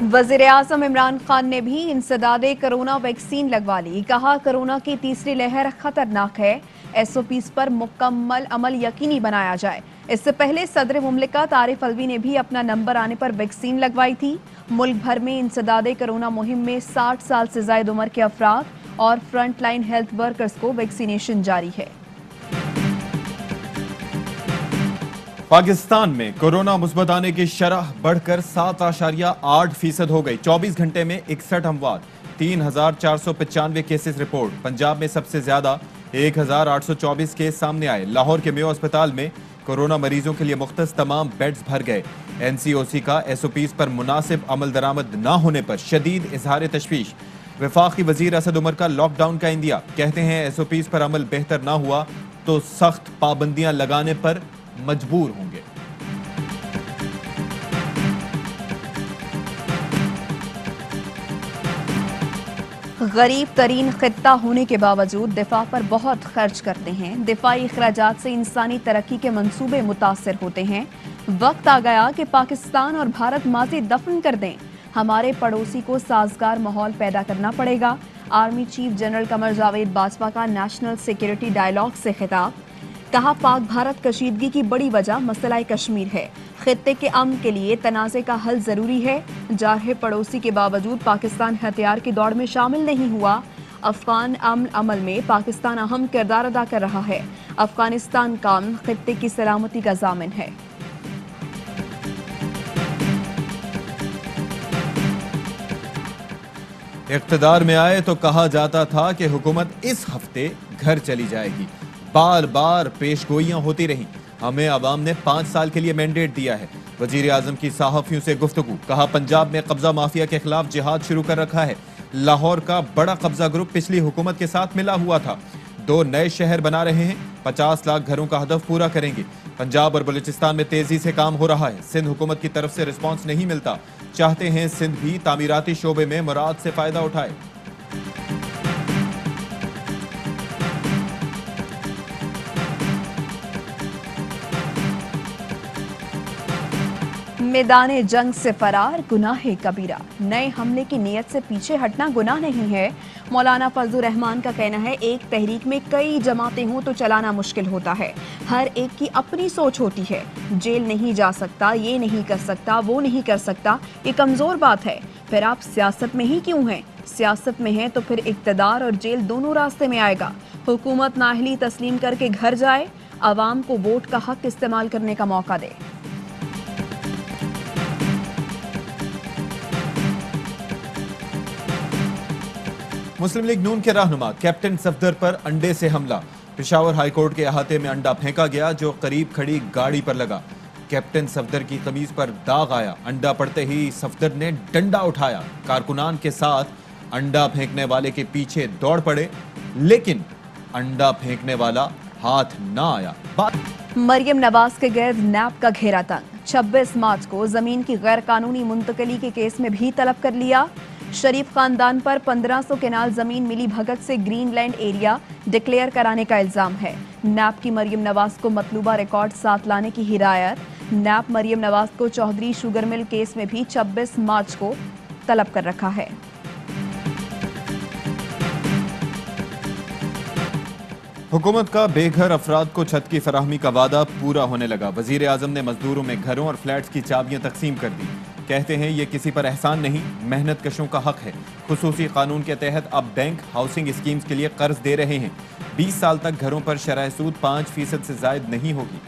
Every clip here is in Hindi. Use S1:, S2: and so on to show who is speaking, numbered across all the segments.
S1: वजीर आजम इमरान खान ने भी इंसदादे कोरोना वैक्सीन लगवा ली। कहा, कोरोना की तीसरी लहर खतरनाक है, एसओपीज पर मुकम्मल अमल यकीनी बनाया जाए। इससे पहले सदर मुमलिकत आरिफ अलवी ने भी अपना नंबर आने पर वैक्सीन लगवाई थी। मुल्क भर में इंसदादे कोरोना मुहिम में 60 साल से ज्यादा उम्र के अफराद और फ्रंट लाइन हेल्थ वर्कर्स को वैक्सीनेशन जारी है।
S2: पाकिस्तान में कोरोना मुस्बत आने की शरह बढ़कर 7.8% हो गई। 24 घंटे में 61 अमवात, 3,495 केसेस रिपोर्ट। पंजाब में सबसे ज्यादा 1,824 केस सामने आए। लाहौर के मेयो अस्पताल में कोरोना मरीजों के लिए मुख्तस तमाम बेड्स भर गए। एनसीओसी का एसओपीज पर मुनासिब अमल दरामद न होने पर शदीद इजहार तशवीश। वफाकी वजीर असद उमर का लॉकडाउन का इंदिया। कहते हैं एसओपीज पर अमल बेहतर ना हुआ तो सख्त पाबंदियां लगाने पर मजबूर होंगे।
S1: गरीब तरीन खित्ता होने के बावजूद दिफा पर बहुत खर्च करते हैं। दिफाई अखराजात से इंसानी तरक्की के मंसूबे मुतासर होते हैं। वक्त आ गया कि पाकिस्तान और भारत माज़ी दफन कर दें। हमारे पड़ोसी को साजगार माहौल पैदा करना पड़ेगा। Army chief general Qamar Javed Bajwa का नेशनल सिक्योरिटी डायलॉग से खिताब। कहा, पाक भारत कशीदगी की बड़ी वजह मसला कश्मीर है। खित्ते के अमन के लिए तनाज़े का हल जरूरी है। जारहे पड़ोसी के बावजूद पाकिस्तान हथियार की दौड़ में शामिल नहीं हुआ। अफगान अमन अमल में पाकिस्तान अहम किरदार अदा कर रहा है। अफगानिस्तान का अमन खित्ते की सलामती का जामिन है।
S2: इक़्तिदार में आए तो कहा जाता था कि हुकूमत इस हफ्ते घर चली जाएगी। बार बार पेशगोइयां होती रहीं। हमें अवाम ने 5 साल के लिए मैंडेट दिया है। वजीर आजम की सहाफियों से गुफ्तगू। कहा, पंजाब में कब्जा माफिया के खिलाफ जिहाद शुरू कर रखा है। लाहौर का बड़ा कब्जा ग्रुप पिछली हुकूमत के साथ मिला हुआ था। 2 नए शहर बना रहे हैं। 50 लाख घरों का हदफ पूरा करेंगे। पंजाब और बलूचिस्तान में तेजी से काम हो रहा है। सिंध हुकूमत की तरफ से रिस्पॉन्स नहीं मिलता। चाहते हैं सिंध भी तामीराती शोबे में मुराद से फायदा उठाए।
S1: मैदाने जंग से फरार गुनाह कबीरा। नए हमले की नीयत से पीछे हटना गुनाह नहीं है। मौलाना फजलुर रहमान का कहना है, एक तहरीक में कई जमातें हों तो चलाना मुश्किल होता है। हर एक की अपनी सोच होती है। जेल नहीं जा सकता, ये नहीं कर सकता, वो नहीं कर सकता, ये कमजोर बात है। फिर आप सियासत में ही क्यों हैं? सियासत में हैं तो फिर इक्तदार और जेल दोनों रास्ते में आएगा। हुकूमत नाअहली तस्लीम करके घर जाए, अवाम को वोट का हक इस्तेमाल करने का मौका दे।
S2: मुस्लिम लीग नून के रहनुमा कैप्टन सफदर पर अंडे से हमला। पेशावर हाईकोर्ट के अहाते में अंडा फेंका गया जो करीब खड़ी गाड़ी पर लगा। कैप्टन सफदर की कमीज पर दाग आया। अंडा पड़ते ही सफदर ने डंडा उठाया। कारकुनान के साथ अंडा फेंकने वाले के पीछे दौड़ पड़े, लेकिन अंडा फेंकने वाला हाथ ना आया।
S1: मरियम नवाज के गिर्द नैब का घेरा तंग। 26 मार्च को जमीन की गैर कानूनी मुंतकली के केस में भी तलब कर लिया। शरीफ खानदान पर 1500 केनाल जमीन मिली भगत से ग्रीनलैंड एरिया डिक्लेयर कराने का इल्जाम है। नैब की मरियम नवाज को मतलूबा रिकॉर्ड साथ लाने की हिदायत। नैब मरियम नवाज को चौधरी शुगर मिल केस में भी 26 मार्च को तलब कर रखा है।
S2: हुकूमत का बेघर अफराद को छत की फराहमी का वादा पूरा होने लगा। वजीर आजम ने मजदूरों में घरों और फ्लैट्स की चाबियां तकसीम कर दी। कहते हैं ये किसी पर एहसान नहीं, मेहनत कशों का हक है। खुसूसी कानून के तहत अब बैंक हाउसिंग स्कीम्स के लिए कर्ज दे रहे हैं। 20 साल तक घरों पर शरह सूद 5% से जायद नहीं होगी।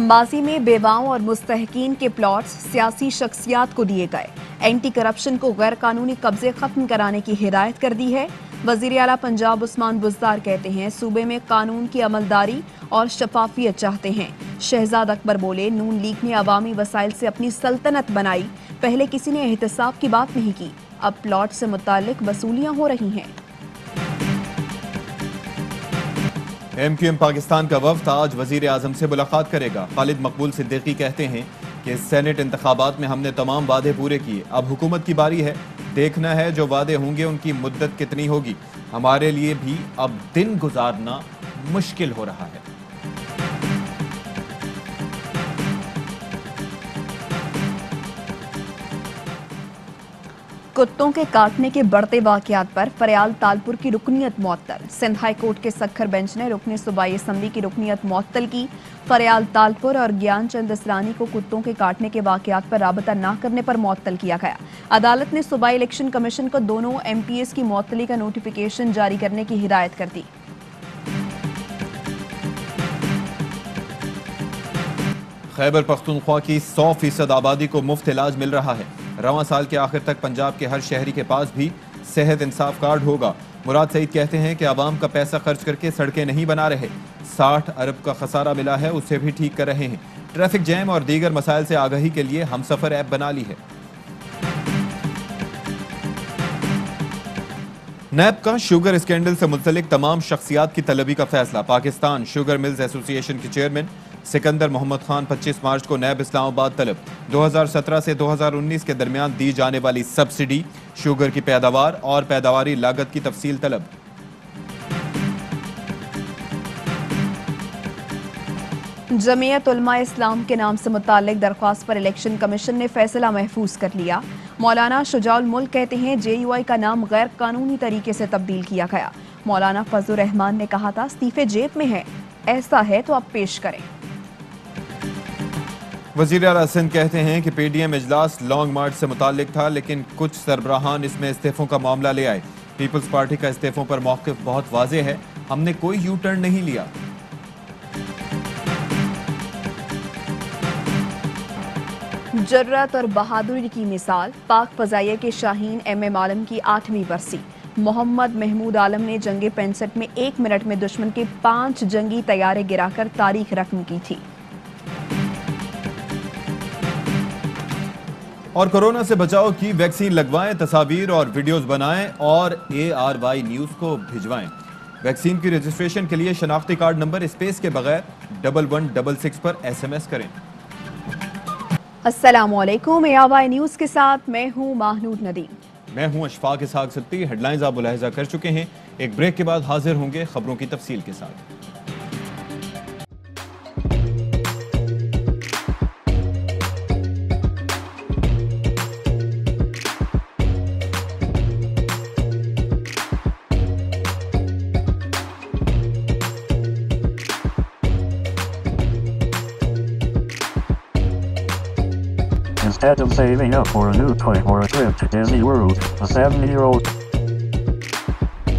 S1: माजी में बेवाओं और मुस्तहकीन के प्लॉट्स सियासी शख्सियात को दिए गए। एंटी करप्शन को गैर कानूनी कब्जे खत्म कराने की हिदायत कर दी है। वजीर आला पंजाब उस्मान बुज़दार कहते हैं, सूबे में कानून की अमलदारी और शफाफियत चाहते हैं। शहजाद अकबर बोले, नून लीग ने अवामी वसाइल से अपनी सल्तनत बनाई। पहले किसी ने एहतसाब की बात नहीं की, अब प्लॉट से मुताल्लिक वसूलियां हो रही हैं।
S2: MQM पाकिस्तान का वफ्द आज वजीर आजम से मुलाकात करेगा। खालिद मकबूल सिद्दीकी कहते हैं कि सेनेट इंतखाबात में हमने तमाम वादे पूरे किए, अब हुकूमत की बारी है। देखना है जो वादे होंगे उनकी मुद्दत कितनी होगी। हमारे लिए भी अब दिन गुजारना मुश्किल हो रहा है।
S1: कुत्तों के काटने के बढ़ते वाकयात पर फरियाल तालपुर की रुकनीत मुअत्तल। सिंध हाई कोर्ट के सखर बेंच ने रुकनी सूबाई असम्बली की रुकनीत मुअत्तल की। फरियाल तालपुर और ज्ञानचंद असरानी को कुत्तों के काटने के वाकयात पर राबता न करने पर मुअत्तल किया गया। अदालत ने सूबाई इलेक्शन कमीशन को दोनों MPs की मुअत्तली का नोटिफिकेशन जारी करने की हिदायत कर दी।
S2: खैबर पख्तूनख्वा की 100% आबादी को मुफ्त इलाज मिल रहा है। रवां साल के आखिर तक पंजाब के हर शहरी के पास भी सेहत इंसाफ कार्ड होगा। मुराद सईद कहते हैं कि आवाम का पैसा खर्च करके सड़कें नहीं बना रहे, 60 अरब का खसारा मिला है, उसे भी ठीक कर रहे हैं। ट्रैफिक जैम और दीगर मसाइल से आगाही के लिए हमसफर ऐप बना ली है। नैब का शुगर स्कैंडल से मुतल्लिक तमाम शख्सियात की तलबी का फैसला। पाकिस्तान शुगर मिल्स एसोसिएशन के चेयरमैन सिकंदर मोहम्मद खान 25 मार्च को नैब इस्लामाबाद तलब। 2017 से 2019 के दरमियान दी जाने वाली सब्सिडी, शुगर की पैदावार और पैदावारी लागत की तफसील तलब।
S1: जमीयत उलमा इस्लाम के नाम से मुताल्लिक दरख्वास्त पर इलेक्शन कमीशन ने फैसला महफूज कर लिया। मौलाना शुजाउल मुल्क कहते हैं JUI का नाम गैर कानूनी तरीके से तब्दील किया गया। मौलाना फजलुर रहमान ने कहा था इस्तीफे जेब में है, ऐसा है तो आप पेश करें।
S2: वज़ीर आला सिंध कहते हैं कि PDM इजलास लॉन्ग मार्च से मुताल्लिक था, लेकिन कुछ सरबराहान इसमें इस्तीफों का मामला ले आए। पीपल्स पार्टी का इस्तीफों पर मौक़िफ़ बहुत वाज़ेह है, हमने कोई यू टर्न नहीं लिया।
S1: जुर्रत और बहादुरी की मिसाल, पाक फ़ज़ाइया के शाहीन MM आलम की 8वीं बरसी। मोहम्मद महमूद आलम ने जंग 65 में 1 मिनट में दुश्मन के 5 जंगी तैयारे गिराकर तारीख रकम की थी।
S2: और कोरोना से बचाव की वैक्सीन लगवाएं, तस्वीर और वीडियोस बनाएं और ARY न्यूज़ को भिजवाएं। वैक्सीन की रजिस्ट्रेशन के लिए शनाख्ती कार्ड नंबर स्पेस के बगैर 1166 पर SMS करें।
S1: अस्सलामुअलैकुम, ARY न्यूज़ के साथ मैं हूं महनूद नदीम।
S2: मैं हूं अशफाक इसहाक सिद्दीकी। हेडलाइंस आप मुलाहिजा कर चुके हैं। एक ब्रेक के बाद हाजिर होंगे खबरों की तफसील के साथ।
S3: Instead of saving up for a new toy or a trip to Disney World, a 7-year-old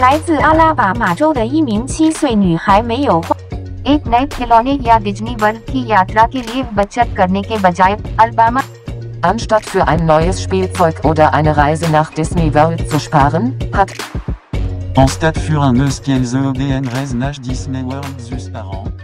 S4: 来自阿拉巴马州的一名7岁女孩没有花 एक नए खिलौने या डिज्नी वर्ल्ड की यात्रा के लिए बचत करने के बजाय Alabama
S5: Anstatt für ein neues Spielzeug oder eine Reise nach Disney World zu sparen, hat
S6: Anstatt für un neus Kielzeug en reis nach Disney World zu sparen.